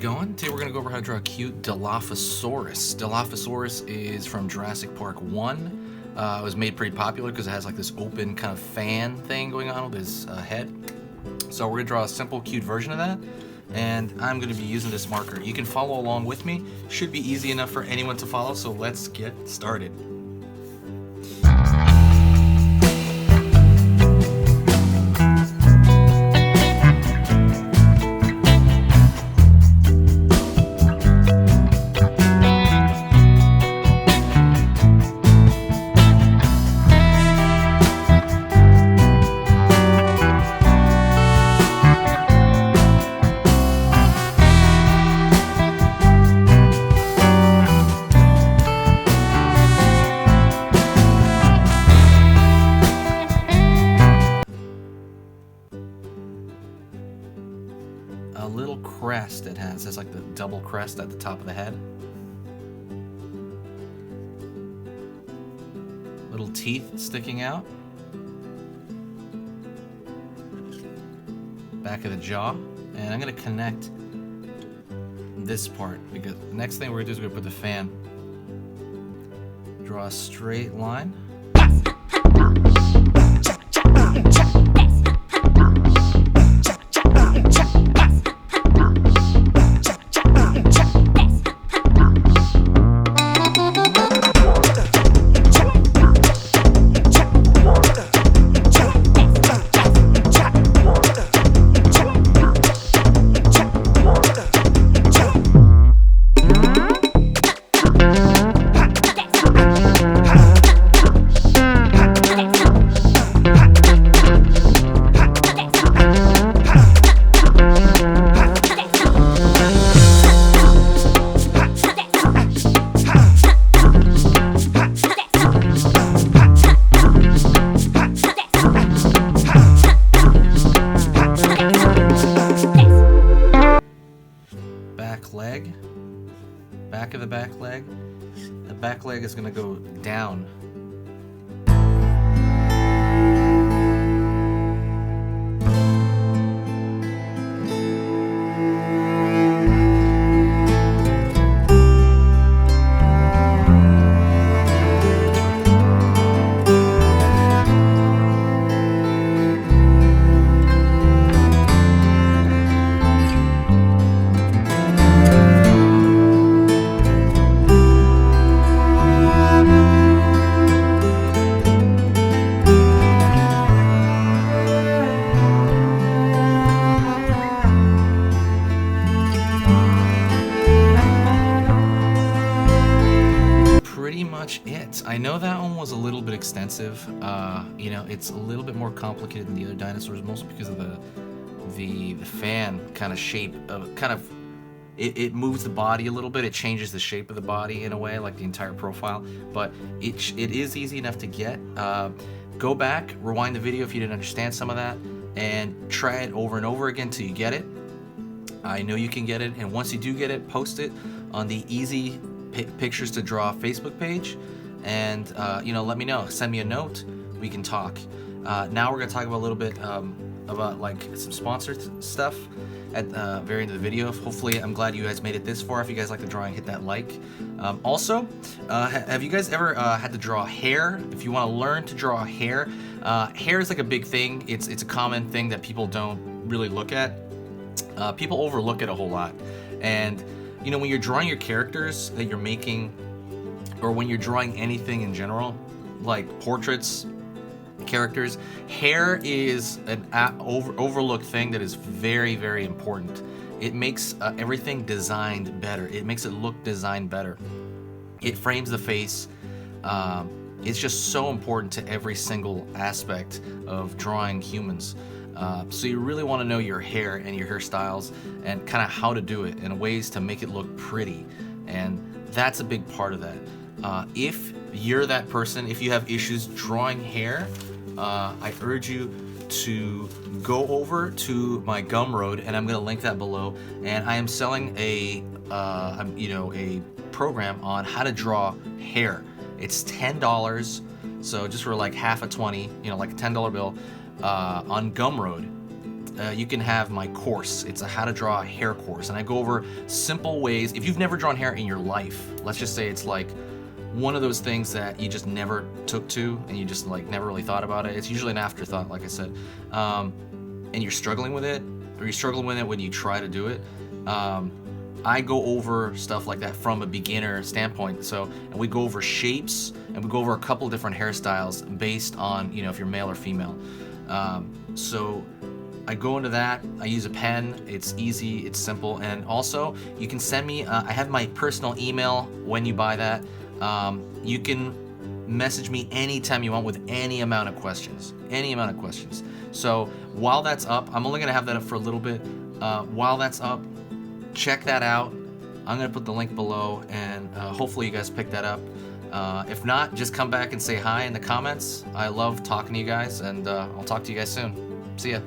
going? Today we're going to go over how to draw a cute Dilophosaurus. Dilophosaurus is from Jurassic Park 1. It was made pretty popular because it has like this open kind of fan thing going on with his head. So we're going to draw a simple, cute version of that. And I'm going to be using this marker. You can follow along with me. Should be easy enough for anyone to follow, so let's get started. A little crest it has like the double crest at the top of the head. Little teeth sticking out. Back of the jaw. And I'm going to connect this part because the next thing we're going to do is we're going to put the fan. Draw a straight line. Leg, back of the back leg. The back leg is going to go down. Pretty much it. I know that one was a little bit extensive. You know, it's a little bit more complicated than the other dinosaurs, mostly because of the fan kind of shape of it moves the body a little bit. It changes the shape of the body in a way, like the entire profile. But it is easy enough to get. Go back, rewind the video if you didn't understand some of that, and try it over and over again till you get it. I know you can get it, and once you do get it, post it on the Easy Pictures to Draw Facebook page, and you know, let me know. Send me a note. We can talk. Now we're gonna talk about a little bit about like some sponsored stuff at the very end of the video. Hopefully, I'm glad you guys made it this far. If you guys like the drawing, hit that like. Also, have you guys ever had to draw hair? If you want to learn to draw hair, hair is like a big thing. It's a common thing that people don't really look at. People overlook it a whole lot, and you know, when you're drawing your characters that you're making, or when you're drawing anything in general, like portraits, characters, hair is an overlooked thing that is very, very important. It makes everything designed better. It makes it look designed better. It frames the face. It's just so important to every single aspect of drawing humans. So you really want to know your hair and your hairstyles and kind of how to do it and ways to make it look pretty. And that's a big part of that. If you're that person, if you have issues drawing hair, I urge you to go over to my Gumroad, and I'm going to link that below. And I am selling a program on how to draw hair. It's $10, so just for like half a 20, like a $10 bill, on Gumroad. you can have my course. It's a how to draw hair course, and I go over simple ways. If you've never drawn hair in your life, let's just say it's like one of those things that you just never took to and you just like never really thought about it. It's usually an afterthought, like I said, and you're struggling with it, or you're struggling with it when you try to do it. I go over stuff like that from a beginner standpoint. So, and we go over shapes, and we go over a couple different hairstyles based on, you know, if you're male or female. So I go into that. I use a pen. It's easy, it's simple, and also you can send me. I have my personal email when you buy that. You can message me anytime you want with any amount of questions. Any amount of questions. So while that's up, I'm only gonna have that up for a little bit. While that's up, check that out. I'm gonna put the link below, and hopefully you guys pick that up. If not, just come back and say hi in the comments. I love talking to you guys, and I'll talk to you guys soon. See ya.